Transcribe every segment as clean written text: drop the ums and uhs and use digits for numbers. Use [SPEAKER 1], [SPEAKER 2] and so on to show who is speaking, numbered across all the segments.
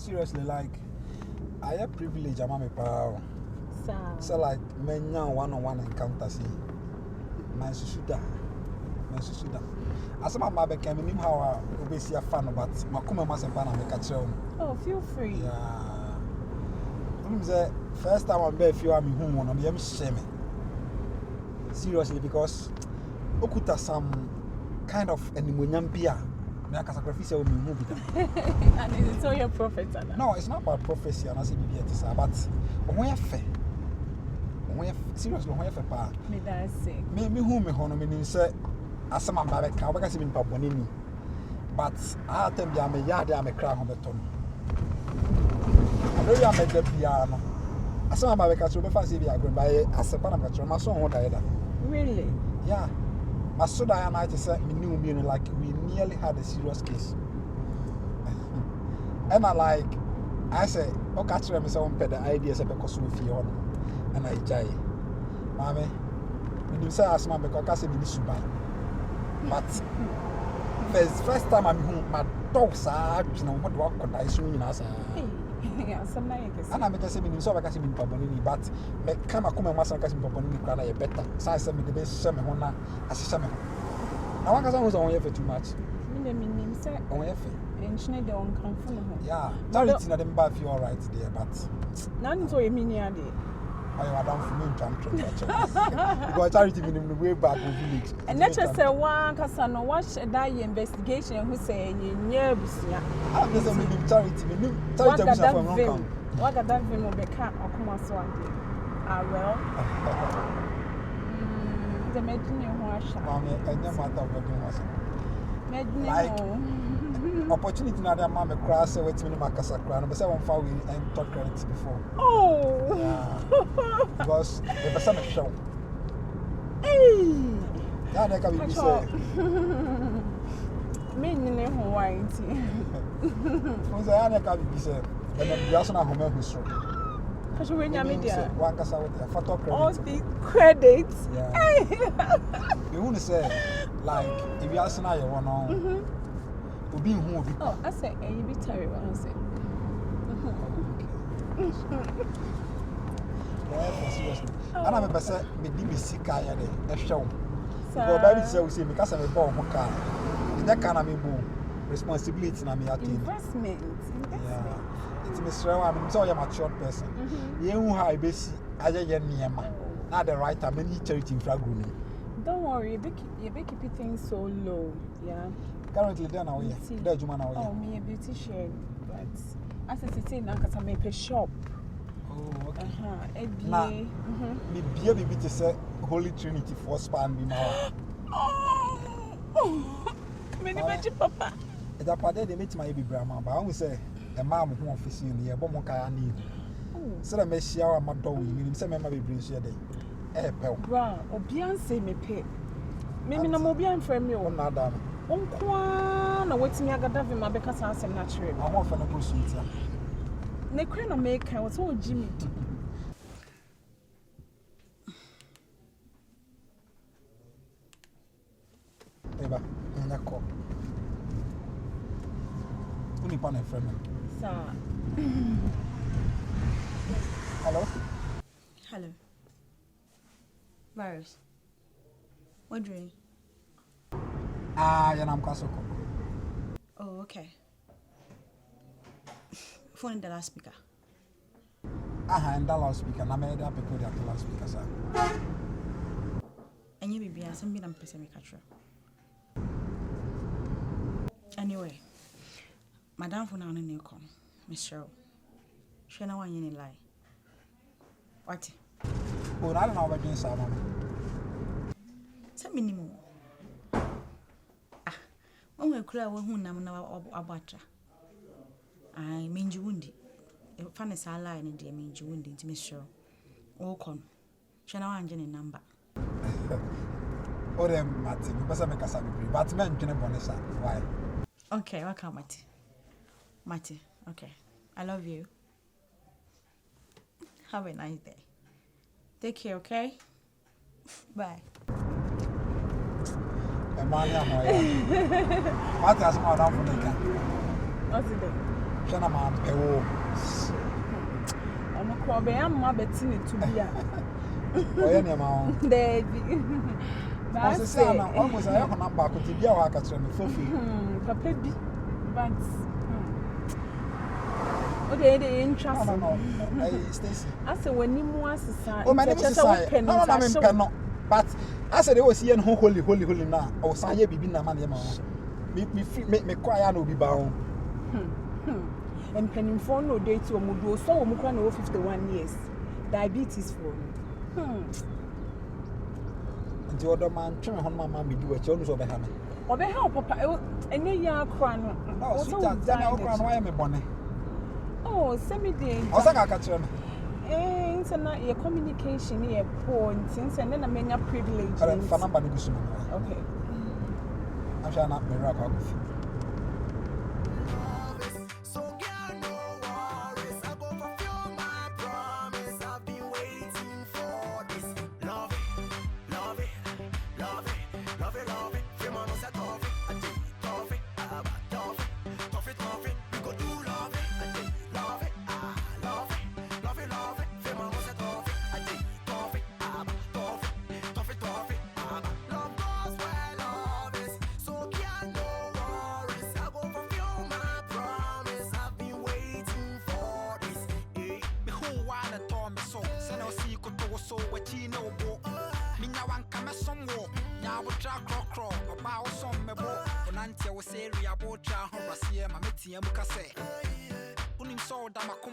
[SPEAKER 1] seriously, like, I have privilege, I'm a power. So, like, men now one-on-one encounter, see, my susuda. As my mother came in, how I will see a fan about Makuma Masapana make a show.
[SPEAKER 2] Oh, feel free.
[SPEAKER 1] Yeah. The first time I'm there, I'm home, I'm shaming. Seriously, because Okuta some kind of animonium beer. I sacrifice will movie.
[SPEAKER 2] And it's all your prophet.
[SPEAKER 1] No, it's not about prophecy, and I say but when you fair. Seriously, when you fair.
[SPEAKER 2] Me that say.
[SPEAKER 1] Me who me hono me say as my baby can work as me pabonini. But I tell you, I'm a yard, I'm a crown on the ton. I know you are made the piano. As my baby can be fancy be agreed by as a panamacho, my son won't either.
[SPEAKER 2] Really?
[SPEAKER 1] Yeah. My son and I said we knew me like we nearly had a serious case. And I say, okay, tell me some the ideas because we feel and I jay. Mammy, when you say as my because I say we need buy. But first time I'm home, my dogs are, you know, what work could I swing in us? And I'm just saying, so I can see me Pabonini, but me come a come and master casting Pabonini can I better. So I said, me the best summer one as a summer. I want to was on here for too much.
[SPEAKER 2] Meaning, sir,
[SPEAKER 1] on here.
[SPEAKER 2] And she don't come from home.
[SPEAKER 1] Yeah, charity not them bad for all right there, but
[SPEAKER 2] none to a mini.
[SPEAKER 1] I am down for me to because charity meaning the way back in village.
[SPEAKER 2] And let us say one Cassano watch that investigation who say in near Busia.
[SPEAKER 1] I'm just a meaning charity, charity.
[SPEAKER 2] What got that film will be cat or come as one day? Ah, well, the making you wash.
[SPEAKER 1] Mammy, I never thought of doing
[SPEAKER 2] like
[SPEAKER 1] opportunity now that mamma cross with me, Macassa crown, but 7 4 and talk credits before.
[SPEAKER 2] Oh,
[SPEAKER 1] yeah. Because if a summer show,
[SPEAKER 2] hey,
[SPEAKER 1] that can be said.
[SPEAKER 2] Meaning Hawaii.
[SPEAKER 1] Who's the other can be said? And then the other home who's so.
[SPEAKER 2] Because when you're media,
[SPEAKER 1] one cassa with a photo credit.
[SPEAKER 2] All the credits.
[SPEAKER 1] Yeah. You wouldn't say, like, if you ask now, you want to.
[SPEAKER 2] Oh, I say, you be tired. I say.
[SPEAKER 1] Yeah, seriously. And I'm a person, me di sick I had a show. So, baby, so we see because I'm a bomb car. That kind of me responsibility na me at
[SPEAKER 2] investment.
[SPEAKER 1] Yeah. It's Mr. I'm so I'm a short person. You who have basi aja ye niema. Na the right time any charity infraguni.
[SPEAKER 2] Don't worry, you be keep things so low, yeah.
[SPEAKER 1] Currently there now here. There Juma now here.
[SPEAKER 2] Oh, me a beautician, but as I say now cuz I make a shop.
[SPEAKER 1] Oh, okay.
[SPEAKER 2] Now,
[SPEAKER 1] me be to say Holy Trinity for span be now.
[SPEAKER 2] Oh. Many papa.
[SPEAKER 1] That part they meet my baby grandma, but I will say a mom who office in the Bomoka need. So I may share my dog, meaning some my baby share day. Eh, pal.
[SPEAKER 2] Bra, or Beyonce me pay. Maybe no more beyond from you.
[SPEAKER 1] Nada.
[SPEAKER 2] Unquan, or what's me I got my because I am natural.
[SPEAKER 1] I'm off on a pursuit.
[SPEAKER 2] Necrana make I was all Jimmy.
[SPEAKER 1] Eba, in that call. Only upon a friend.
[SPEAKER 2] Sir.
[SPEAKER 1] Hello?
[SPEAKER 3] Hello. Virus. What drink?
[SPEAKER 1] Ah, I'm Kasoko.
[SPEAKER 3] Oh, okay. Phone in the last speaker.
[SPEAKER 1] And the last speaker. I made up a good at the last speaker, sir.
[SPEAKER 3] And you be a some bit and person catcher. Anyway, Madame for now in your come, Miss Cheryl. She no one any lie. What?
[SPEAKER 1] Oh, I don't know about doing some.
[SPEAKER 3] Some minimum. Ah, when we cry, who now about I mean, you wounded. If fun is a lie, and dear means you wounded, Miss Cheryl. Oh, come. She no one any number.
[SPEAKER 1] Oh, them, Martin, because I make a sabi, but men can bonus. Why?
[SPEAKER 3] Okay, welcome, Matty. Okay. I love you. Have a nice day. Take care, okay? Bye.
[SPEAKER 1] What has my down for the car?
[SPEAKER 2] What's it?
[SPEAKER 1] Shana man pewo.
[SPEAKER 2] Ono ko be am ma beti ne to bia.
[SPEAKER 1] Oye ne ma.
[SPEAKER 2] David.
[SPEAKER 1] Ba say na almost ayo ko number ko ti bia wa ka kire me fofi.
[SPEAKER 2] Papa bi. But okay, the interest.
[SPEAKER 1] No. Hey, Stacy.
[SPEAKER 2] I say when you mu asesa.
[SPEAKER 1] Oh, my name is Sai. No, I'm in no. But I said they was here holy now. I was say bibi na man ma. Me kwaya no bi ba ho.
[SPEAKER 2] And penimfo no date o mu do so o mu kra na 51 years. Diabetes for.
[SPEAKER 1] Nti odo man twen ho mama me di wachi onu so be ha me.
[SPEAKER 2] Obe help papa enye ya kra no.
[SPEAKER 1] No, so that na kra no why me bone.
[SPEAKER 2] Oh, send me the.
[SPEAKER 1] Osa ka ka kire me.
[SPEAKER 2] It's not your communication here point and then I mean your privilege.
[SPEAKER 1] Ara fa number no gusu.
[SPEAKER 2] Okay.
[SPEAKER 1] I'm sure not me rock up.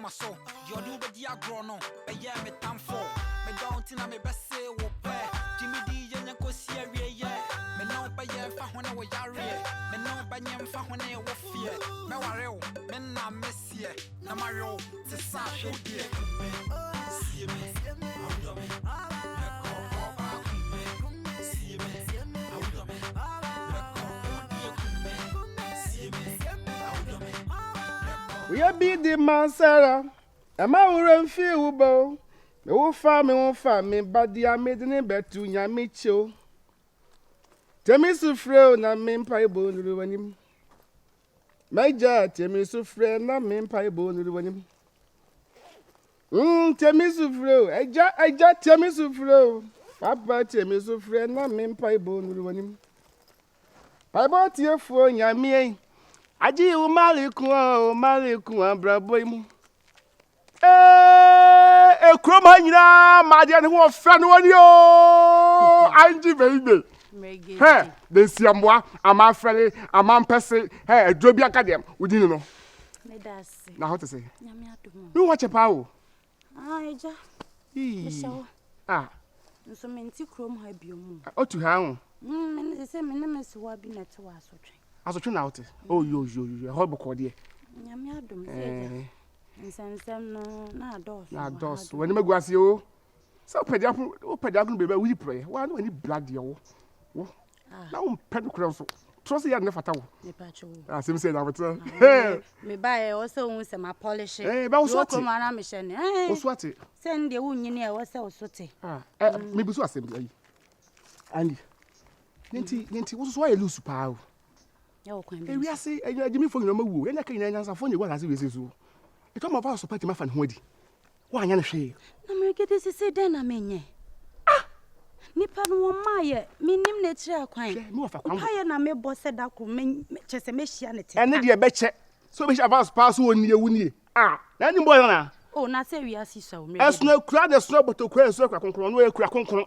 [SPEAKER 4] So, you do the diagrono, a year me time for. Me don't think I'm a best say, whoop, Jimmy D. and Cosia, me no by year for when I was yarry, me no by yam for when I was fear. Me warrior, men na messia, na mario, the sash, dear. See me,
[SPEAKER 5] we are be the man, Sarah. Am I wouldn't feel bow? Me won't find me, but the I made an bet to Yamicho. Tell me so frail, na mean pie bone ruin him. My jar, tell me so frail, na mean pie bone ruin him. Tell me so frail, I just tell me so frail. Papa, tell me so frail, na mean pie bone ruin him. I bought your phone, Yami. Aji u malikun brabo mu ekrom ha nyina madia ne ho fa no woni o anji baby he de siamwa ama frele ama mpese he adrobi akadem wudi no
[SPEAKER 3] Me das.
[SPEAKER 5] na how to say
[SPEAKER 3] Nyame adom.
[SPEAKER 5] you watch pa o
[SPEAKER 3] Eja.
[SPEAKER 5] Ee. Ah.
[SPEAKER 3] Nso menti krom ha biom.
[SPEAKER 5] Otu ha ho.
[SPEAKER 3] Me se me na meso bi na te wa asotwe.
[SPEAKER 5] Asotwe na wote. Oh yo. Ho boko de.
[SPEAKER 3] Nyame adom se. Nsensem no na dos.
[SPEAKER 5] Na dos. Wani maguase o. So pediakun bebe wi pray. Wa no ani blood de wo. Wo. Na wo ped kro so. Trust ya ne fata wo.
[SPEAKER 3] Me pa cho.
[SPEAKER 5] Ah, sim say na wote.
[SPEAKER 3] Me ba e o se won se ma polish.
[SPEAKER 5] Ba wo so ate.
[SPEAKER 3] Ko ma na me hye ne.
[SPEAKER 5] Wo so ate.
[SPEAKER 3] Se nde wo nyine e wo se wo so te.
[SPEAKER 5] Me bi so asem ayi. Andy. Nenti wo so ya lusu pa o.
[SPEAKER 3] Ya wo kwan bi.
[SPEAKER 5] Wi ase ajimi fo nyoma wu. Enya kan nya nyansa fo nye wa ase we so. E to ma fa so party ma fa ne ho adi. Wa anya ne hwe.
[SPEAKER 3] Na me gede se den na menye. Nipa no wo maye minim na kire akwan.
[SPEAKER 5] Me wa fa kwan.
[SPEAKER 3] Paye na me bo se da ko me chese me hia ne te.
[SPEAKER 5] Ene de be che. So be hia pass wo nie wu nie. Na ni boy na.
[SPEAKER 3] Oh, na se wi asisa o me.
[SPEAKER 5] Esno kura de sno boto kura so kura konkron no e kura konkron.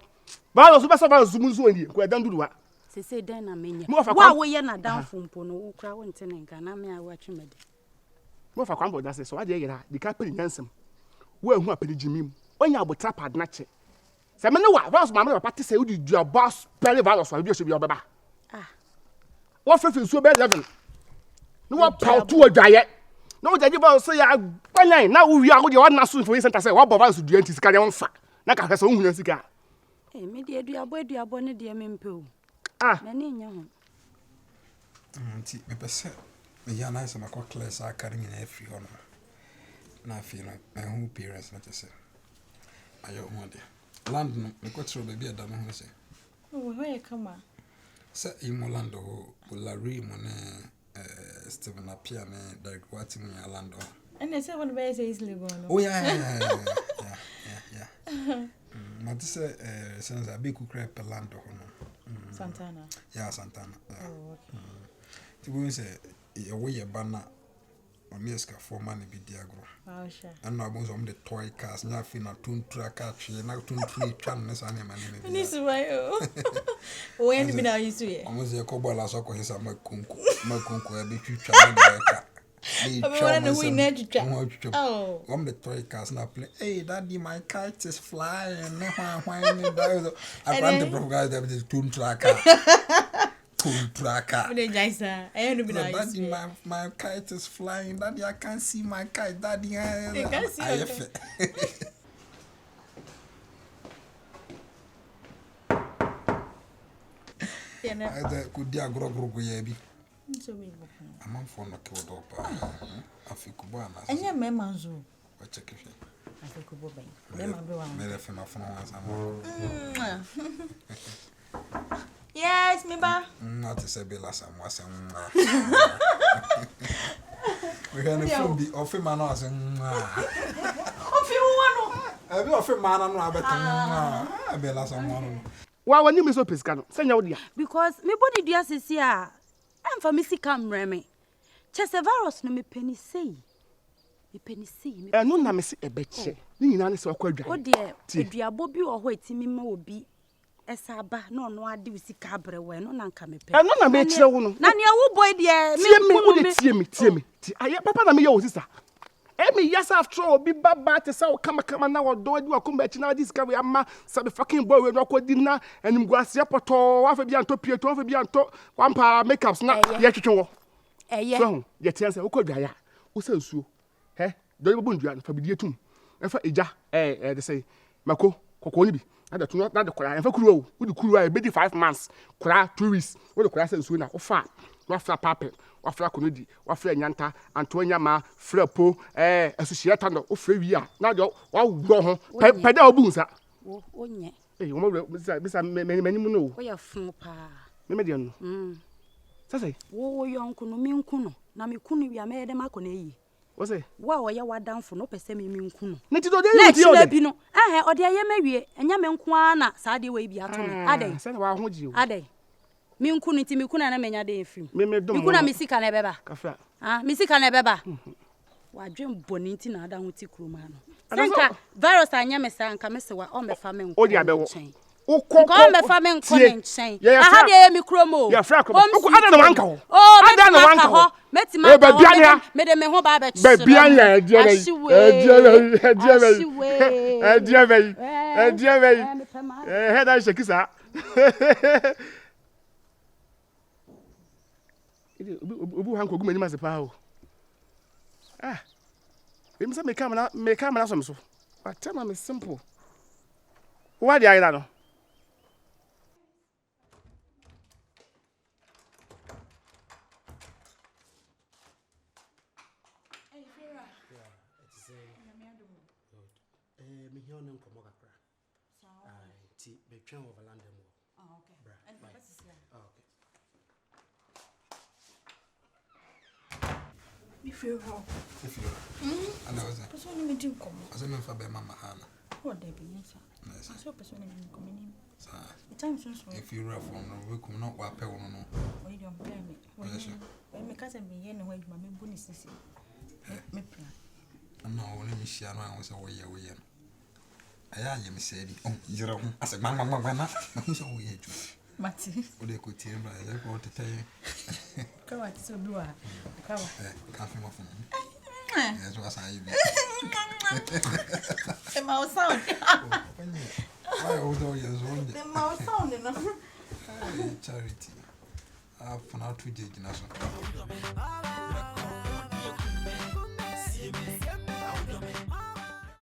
[SPEAKER 5] Ba lo so be so ba zumu so nie. Ko dan duduwa.
[SPEAKER 3] Se den na menye.
[SPEAKER 5] Wa
[SPEAKER 3] wo ye na dan fompo no wo kura wo ntene nka na me a wo atwemede.
[SPEAKER 5] Mo fa kwan bo da se so ade yera di ka peli nyansem. Wo ehu apeli jimim. Onya abota pad na che. Se me ne wa boss ma me papa te se udi dua boss peli va so bi so bi obeba. Wo fefe so be 11. No wa pa to adwaye. No wo jaji ba so ya gbanyan na wo wi a wo de wa na so for center say wa bo va so dua nti sika de won fa. Na ka so hunya sika.
[SPEAKER 3] Me de aduabo ne de me mpe o. Na ne nya ho.
[SPEAKER 1] Nti me pese me ya na se makwa class academy na free hono. Na fi no me hu parents na tese. Ayo ho de. Land no me kwetro be da no ho se.
[SPEAKER 3] Oh, where come on?
[SPEAKER 1] Se imo land ho Bulari mo ne
[SPEAKER 6] Steven Apia ne Derek Watson in Orlando.
[SPEAKER 3] And they say one bear says live on.
[SPEAKER 6] Oh yeah. But this since a big crap Orlando.
[SPEAKER 3] Santana.
[SPEAKER 6] Yeah, Santana.
[SPEAKER 3] Oh, okay.
[SPEAKER 6] To go say away a banner on Meska for money be diagro.
[SPEAKER 3] Oh, sure.
[SPEAKER 6] And now was on the toy cars, nothing a tune track catch, not tune tree channels and a
[SPEAKER 3] This is why when been out used to it.
[SPEAKER 6] Almost a cobble as a his a Makunko, a bit
[SPEAKER 3] Oh,
[SPEAKER 6] I'm the toy cars now play. Hey, daddy, my kite is flying. I want to provide them the tune tracker. Tune tracker. Daddy, my kite is flying. Daddy, I can't see my kite. Daddy, I
[SPEAKER 3] can't see your
[SPEAKER 6] I could dear grow yebi. I'm on for no killed up. I feel Kubana.
[SPEAKER 3] And your memanzo.
[SPEAKER 6] I check it.
[SPEAKER 3] I think Kubo. Yes, me ba.
[SPEAKER 6] Not to say Bella some was we can be of him and us and
[SPEAKER 3] Of you one.
[SPEAKER 6] I will offer man and rabbit. Bella someone.
[SPEAKER 5] Why when you miss up Piscano? Send your dear.
[SPEAKER 7] Because me body dear says here. I'm for Missy Camremy. Chester virus no me penny say. Me penny see.
[SPEAKER 5] And no, I see a betche. You know, so quite.
[SPEAKER 7] Oh dear, if you are Bobby or waiting me will be. Esaba no ade wisi kabre we no na nka me pe.
[SPEAKER 5] And no na me kire wo no.
[SPEAKER 7] Na ne wo boy de
[SPEAKER 5] me tie me. Aye papa na me ye wo sister. Me yes after all be baba te say kama na wo do adi wa komba chi na dis ka we ama sabe fucking boy we no akodi na anim guase poto wa fa bi anto pieto wa fa bi anto wampa makeups na ye twetwe wo. So ye tie say wo kodwa ya. Wo sa nsuo. Do bo ndua fa bi die tum. E fa eja they say mako kokoni bi. Ada to not the kura enfa kuru wo di kuru a be di 5 months kura 2 weeks wo di kura sensu na ofa wa fra pape wa fra konodi wa fra nyanta anto nyama fra po associate no o fra wi a na de wa go ho peda obu nsa
[SPEAKER 7] wo nye
[SPEAKER 5] o mo bisa mani mu no
[SPEAKER 7] wo ya fun pa
[SPEAKER 5] me de no sase
[SPEAKER 7] wo yonku no mi nku no na mi kunu wi a me de makọ na yi
[SPEAKER 5] wo say
[SPEAKER 7] wa wo ya wadanfo no pese mi nku no
[SPEAKER 5] ne ti do de yi o
[SPEAKER 7] bi no ode aye mawie enya me nku ana sa de we bi ato no ade
[SPEAKER 5] say wa ho ji o
[SPEAKER 7] ade mi nku no ti mi kuna na menya de efim
[SPEAKER 5] me dom
[SPEAKER 7] mi kuna mi sika na beba
[SPEAKER 5] kafra
[SPEAKER 7] mi sika na beba wa dwen boni ti na ada ho ti kroma no senka virus anya me sa nka me se wa o me fa me nku
[SPEAKER 5] o di abewo
[SPEAKER 7] Ukoko me fa me nkonen chen aha de mi kromo
[SPEAKER 5] ya fra kromo ada na wanka ho
[SPEAKER 7] ada na wanka ho meti ma me de me ho ba ba chi
[SPEAKER 5] be bia ya dia head shekisa obu hanko gu manima se pa ho me say me camera so me so but tell me simple what dey ira no
[SPEAKER 8] me here on Komo Kakra. Ti be twen over London.
[SPEAKER 3] Oh, okay. And what is here?
[SPEAKER 8] Okay.
[SPEAKER 3] If you
[SPEAKER 6] and I was a
[SPEAKER 3] person me do come.
[SPEAKER 6] as a man for Mama Hana.
[SPEAKER 3] What they be yes. I saw person me come in.
[SPEAKER 6] Sir,
[SPEAKER 3] The time since
[SPEAKER 6] if you rough on we come not wa pe wono no.
[SPEAKER 3] we don't play me. When me cousin be here no where my bonus is. Me plan.
[SPEAKER 6] No, only me share no I was away. Aya ye me said oh jira ho ase man na so we eju
[SPEAKER 3] Mati.
[SPEAKER 6] o de ko tie bra ye ko tete
[SPEAKER 3] Ka wa so do a. Ka wa.
[SPEAKER 6] Ka fi mo fun yes was I be
[SPEAKER 3] The mouse sound.
[SPEAKER 6] why o do ye so nje
[SPEAKER 3] The mouse sound no.
[SPEAKER 6] charity for now 2 days na so